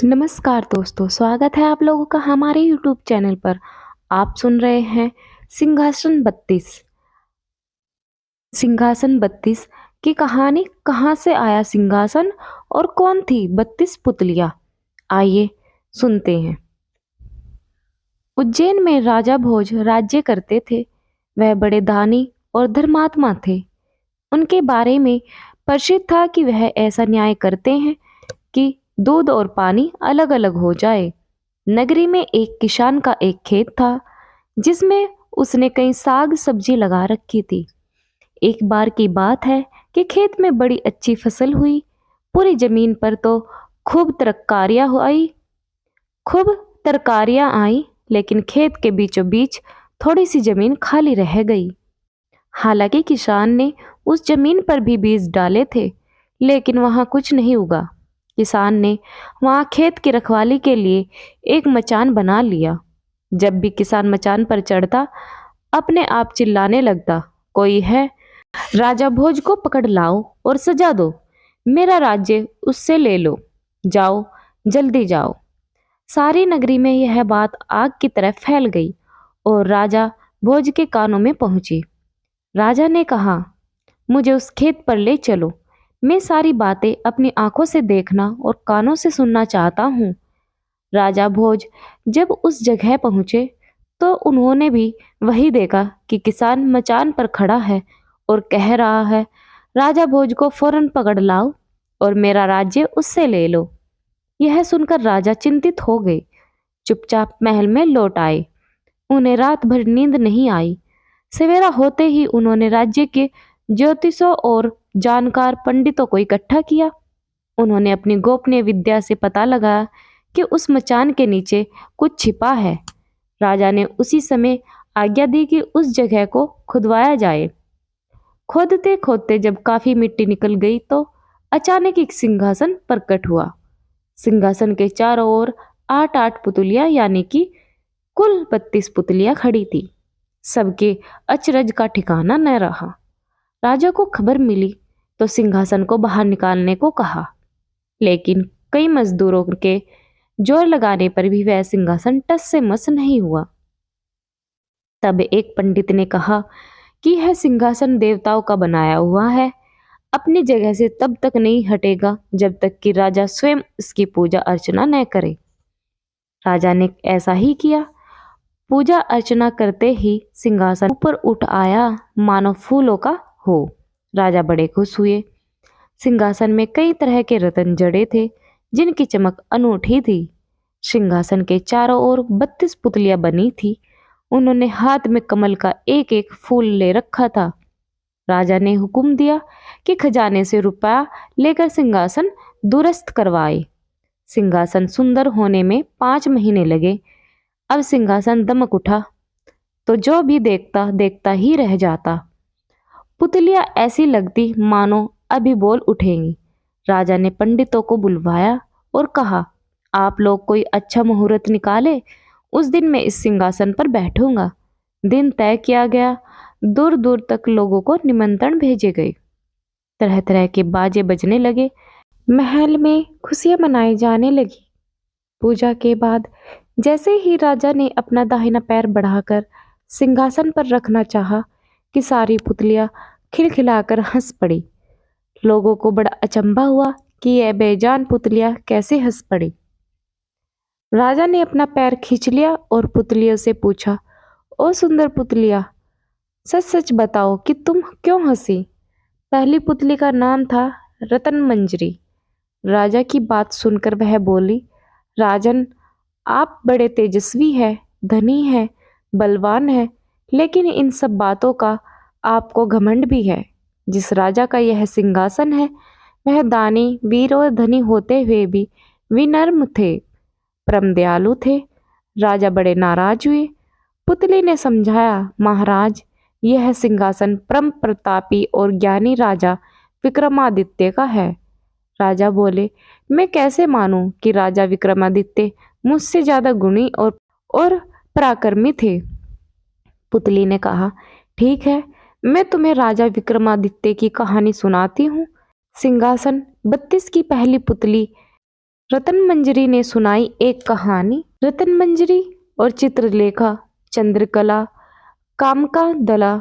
नमस्कार दोस्तों, स्वागत है आप लोगों का हमारे यूट्यूब चैनल पर। आप सुन रहे हैं सिंहासन 32। सिंहासन 32 की कहानी। कहाँ से आया सिंहासन और कौन थी 32 पुतलियाँ? आइए सुनते हैं। उज्जैन में राजा भोज राज्य करते थे। वह बड़े दानी और धर्मात्मा थे। उनके बारे में प्रसिद्ध था कि वह ऐसा न्याय करते हैं कि दूध और पानी अलग अलग हो जाए। नगरी में एक किसान का एक खेत था जिसमें उसने कई साग सब्जी लगा रखी थी। एक बार की बात है कि खेत में बड़ी अच्छी फसल हुई। पूरी जमीन पर तो खूब तरकारियां आई, लेकिन खेत के बीचों बीच थोड़ी सी जमीन खाली रह गई। हालांकि किसान ने उस जमीन पर भी बीज डाले थे, लेकिन वहां कुछ नहीं उगा। किसान ने वहां खेत की रखवाली के लिए एक मचान बना लिया। जब भी किसान मचान पर चढ़ता, अपने आप चिल्लाने लगता, कोई है? राजा भोज को पकड़ लाओ और सजा दो। मेरा राज्य उससे ले लो। जाओ, जल्दी जाओ। सारी नगरी में यह बात आग की तरह फैल गई और राजा भोज के कानों में पहुंची। राजा ने कहा, मुझे उस खेत पर ले चलो। मैं सारी बातें अपनी आंखों से देखना और कानों से सुनना चाहता हूँ। राजा भोज जब उस जगह पहुंचे तो उन्होंने भी वही देखा कि किसान मचान पर खड़ा है और कह रहा है, राजा भोज को फौरन पकड़ लाओ और मेरा राज्य उससे ले लो। यह सुनकर राजा चिंतित हो गए। चुपचाप महल में लौट आए। उन्हें रात भर नींद नहीं आई। सवेरा होते ही उन्होंने राज्य के ज्योतिषों और जानकार पंडितों को इकट्ठा किया। उन्होंने अपनी गोपनीय विद्या से पता लगाया कि उस मचान के नीचे कुछ छिपा है। राजा ने उसी समय आज्ञा दी कि उस जगह को खुदवाया जाए। खोदते खोदते जब काफी मिट्टी निकल गई तो अचानक एक सिंहासन प्रकट हुआ। सिंहासन के चारों ओर 8-8 पुतलियां यानी कि कुल 32 पुतलियां खड़ी थी। सबके अचरज का ठिकाना न रहा। राजा को खबर मिली तो सिंहासन को बाहर निकालने को कहा, लेकिन कई मजदूरों के जोर लगाने पर भी वह सिंहासन टस से मस नहीं हुआ। तब एक पंडित ने कहा कि यह सिंहासन देवताओं का बनाया हुआ है, अपनी जगह से तब तक नहीं हटेगा जब तक कि राजा स्वयं इसकी पूजा अर्चना न करे। राजा ने ऐसा ही किया। पूजा अर्चना करते ही सिंहासन ऊपर उठ आया, मानो फूलों का हो। राजा बड़े खुश हुए। सिंहासन में कई तरह के रत्न जड़े थे जिनकी चमक अनूठी थी। सिंहासन के चारों ओर 32 पुतलियां बनी थी। उन्होंने हाथ में कमल का एक एक फूल ले रखा था। राजा ने हुक्म दिया कि खजाने से रुपया लेकर सिंहासन दुरुस्त करवाए। सिंहासन सुंदर होने में 5 महीने लगे। अब सिंहासन दमक उठा तो जो भी देखता देखता ही रह जाता। पुतलियां ऐसी लगती मानो अभी बोल उठेंगी। राजा ने पंडितों को बुलवाया और कहा, आप लोग कोई अच्छा मुहूर्त निकाले, उस दिन मैं इस सिंहासन पर बैठूंगा। दिन तय किया गया। दूर दूर तक लोगों को निमंत्रण भेजे गए। तरह तरह के बाजे बजने लगे। महल में खुशियां मनाई जाने लगी। पूजा के बाद जैसे ही राजा ने अपना दाहिना पैर बढ़ाकर सिंहासन पर रखना चाहा कि सारी पुतलियां खिलखिलाकर हंस पड़ी। लोगों को बड़ा अचंभा हुआ कि यह बेजान पुतलियां कैसे हंस पड़ी। राजा ने अपना पैर खींच लिया और पुतलियों से पूछा, ओ सुंदर पुतलिया, सच सच बताओ कि तुम क्यों हंसी? पहली पुतली का नाम था रतन मंजरी। राजा की बात सुनकर वह बोली, राजन, आप बड़े तेजस्वी हैं, धनी हैं, बलवान हैं, लेकिन इन सब बातों का आपको घमंड भी है। जिस राजा का यह सिंहासन है वह दानी, वीर और धनी होते हुए भी विनम्र थे, परम दयालु थे। राजा बड़े नाराज हुए। पुतली ने समझाया, महाराज, यह सिंहासन परम प्रतापी और ज्ञानी राजा विक्रमादित्य का है। राजा बोले, मैं कैसे मानूं कि राजा विक्रमादित्य मुझसे ज्यादा गुणी और पराक्रमी थे। पुतली ने कहा, ठीक है, मैं तुम्हें राजा विक्रमादित्य की कहानी सुनाती हूँ। सिंहासन 32 की पहली पुतली रतन मंजरी ने सुनाई एक कहानी। रतन मंजरी और चित्रलेखा, चंद्रकला, कामका दला,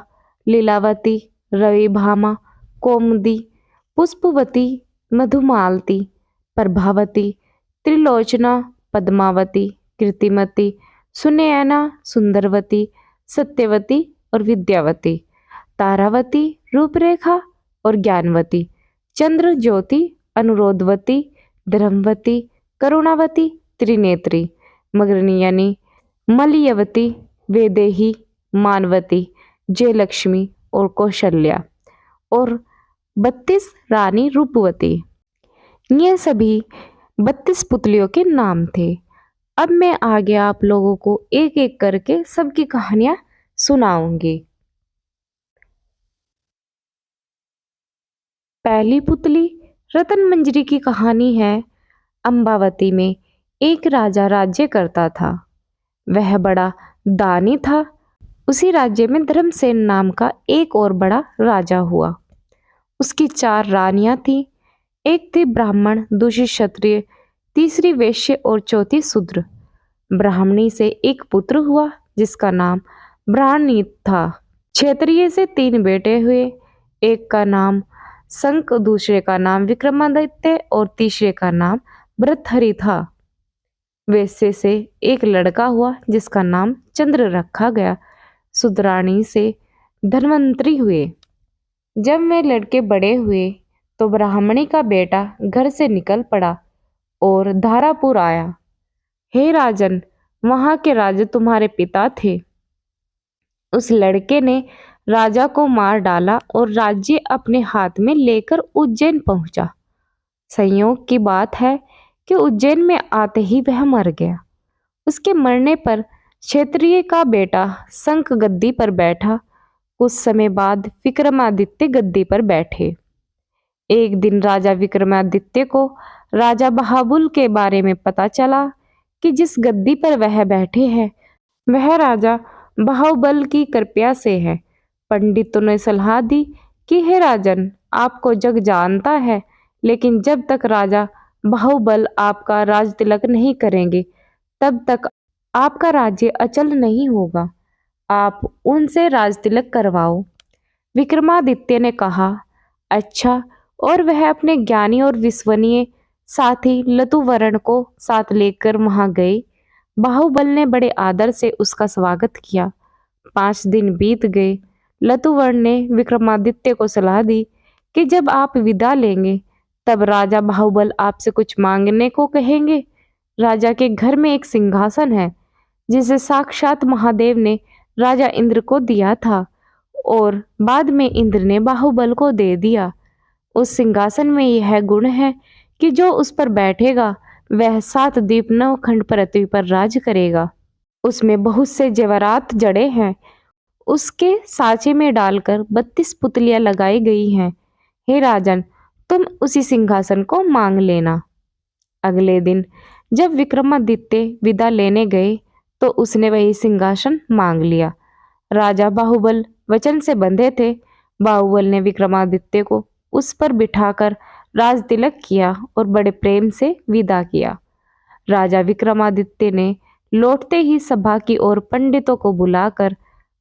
लीलावती, रवि भामा, कौमुदी, पुष्पवती, मधुमालती, प्रभावती, त्रिलोचना, पद्मावती, कीर्तिमती, सुनयना, सुंदरवती, सत्यवती और विद्यावती, तारावती, रूपरेखा और ज्ञानवती, चंद्र ज्योति, अनुरोधवती, धर्मवती, करुणावती, त्रिनेत्री, मगरनियनी, मलयवती, वेदेही, मानवती, जयलक्ष्मी और कौशल्या, और 32 रानी रूपवती। ये सभी 32 पुतलियों के नाम थे। अब मैं आगे आप लोगों को एक एक करके सबकी कहानियां सुनाऊंगी। पहली पुतली रतन मंजरी की कहानी है। अम्बावती में एक राजा राज्य करता था। वह बड़ा दानी था। उसी राज्य में धर्मसेन नाम का एक और बड़ा राजा हुआ। उसकी 4 रानियां थीं। एक थी ब्राह्मण, दूसरी क्षत्रिय, तीसरी वैश्य और चौथी शूद्र। ब्राह्मणी से एक पुत्र हुआ जिसका नाम ब्राह्मणित था। क्षत्रिय से 3 बेटे हुए। एक का नाम शंख, दूसरे का नाम विक्रमादित्य और तीसरे का नाम भर्तहरि था। वैश्य से एक लड़का हुआ जिसका नाम चंद्र रखा गया। शूद्राणी से धन्वंतरी हुए। जब वे लड़के बड़े हुए तो ब्राह्मणी का बेटा घर से निकल पड़ा और धारापुर आया। हे राजन, वहां के राजा तुम्हारे पिता थे। उस लड़के ने राजा को मार डाला और राज्य अपने हाथ में लेकर उज्जैन पहुंचा। संयोग की बात है कि उज्जैन में आते ही वह मर गया। उसके मरने पर क्षत्रिय का बेटा शंख गद्दी पर बैठा। कुछ समय बाद विक्रमादित्य गद्दी पर बैठे। एक दिन राजा विक्रमादित्य को राजा बहाबुल के बारे में पता चला कि जिस गद्दी पर वह बैठे हैं वह राजा बाहुबल की कृपा से है। पंडितों ने सलाह दी कि हे राजन, आपको जग जानता है, लेकिन जब तक राजा बाहुबल आपका राज तिलक नहीं करेंगे तब तक आपका राज्य अचल नहीं होगा। आप उनसे राज तिलक करवाओ। विक्रमादित्य ने कहा, अच्छा, और वह अपने ज्ञानी और विश्वसनीय साथी लतुवरण को साथ लेकर वहां गए। बाहुबल ने बड़े आदर से उसका स्वागत किया। 5 दिन बीत गए। लतुवर्ण ने विक्रमादित्य को सलाह दी कि जब आप विदा लेंगे तब राजा बाहुबल आपसे कुछ मांगने को कहेंगे। राजा के घर में एक सिंहासन है जिसे साक्षात महादेव ने राजा इंद्र को दिया था और बाद में इंद्र ने बाहुबल को दे दिया। उस सिंहासन में यह गुण है कि जो उस पर बैठेगा वह 7 द्वीप 9 खंड पृथ्वी पर राज करेगा। उसमें बहुत से जेवरात जड़े हैं। उसके साँचे में डालकर 32 पुतलियां लगाई गई हैं। हे राजन, तुम उसी सिंहासन को मांग लेना। अगले दिन जब विक्रमादित्य विदा लेने गए तो उसने वही सिंहासन मांग लिया। राजा बाहुबल वचन से बंधे थे। बाहुबल ने विक्रमादित्य को उस पर बिठाकर राज तिलक किया और बड़े प्रेम से विदा किया। राजा विक्रमादित्य ने लौटते ही सभा की ओर पंडितों को बुलाकर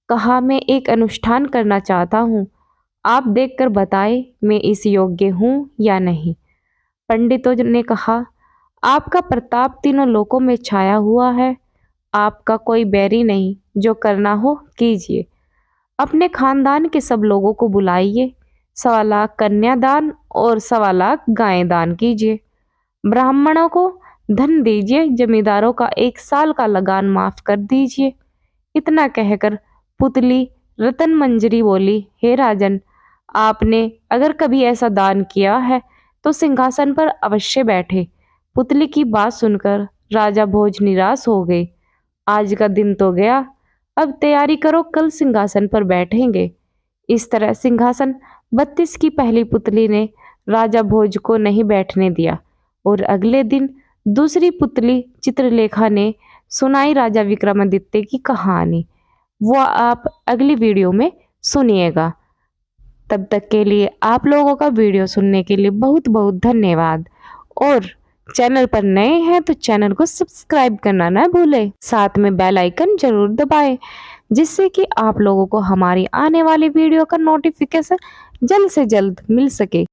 कहा, मैं एक अनुष्ठान करना चाहता हूँ। आप देखकर बताएं मैं इस योग्य हूँ या नहीं। पंडितों ने कहा, आपका प्रताप तीनों लोकों में छाया हुआ है। आपका कोई बैरी नहीं, जो करना हो कीजिए। अपने खानदान के सब लोगों को बुलाइए। 1.25 लाख कन्यादान और 1.25 लाख गायें दान कीजिए। ब्राह्मणों को धन दीजिए। जमींदारों का 1 साल का लगान माफ कर दीजिए। इतना कहकर पुतली रतन मंजरी बोली, हे राजन, आपने अगर कभी ऐसा दान किया है तो सिंहासन पर अवश्य बैठे। पुतली की बात सुनकर राजा भोज निराश हो गए। आज का दिन तो गया, अब तैयारी करो, कल सिंहासन पर बैठेंगे। इस तरह सिंहासन 32 की पहली पुतली ने राजा भोज को नहीं बैठने दिया और अगले दिन दूसरी पुतली चित्रलेखा ने सुनाई राजा विक्रमादित्य की कहानी। वो आप अगली वीडियो में सुनिएगा। तब तक के लिए आप लोगों का वीडियो सुनने के लिए बहुत बहुत धन्यवाद और चैनल पर नए हैं तो चैनल को सब्सक्राइब करना ना भूलें। साथ में बेल आइकन जरूर दबाएं, जिससे कि आप लोगों को हमारी आने वाली वीडियो का नोटिफिकेशन जल्द से जल्द मिल सके।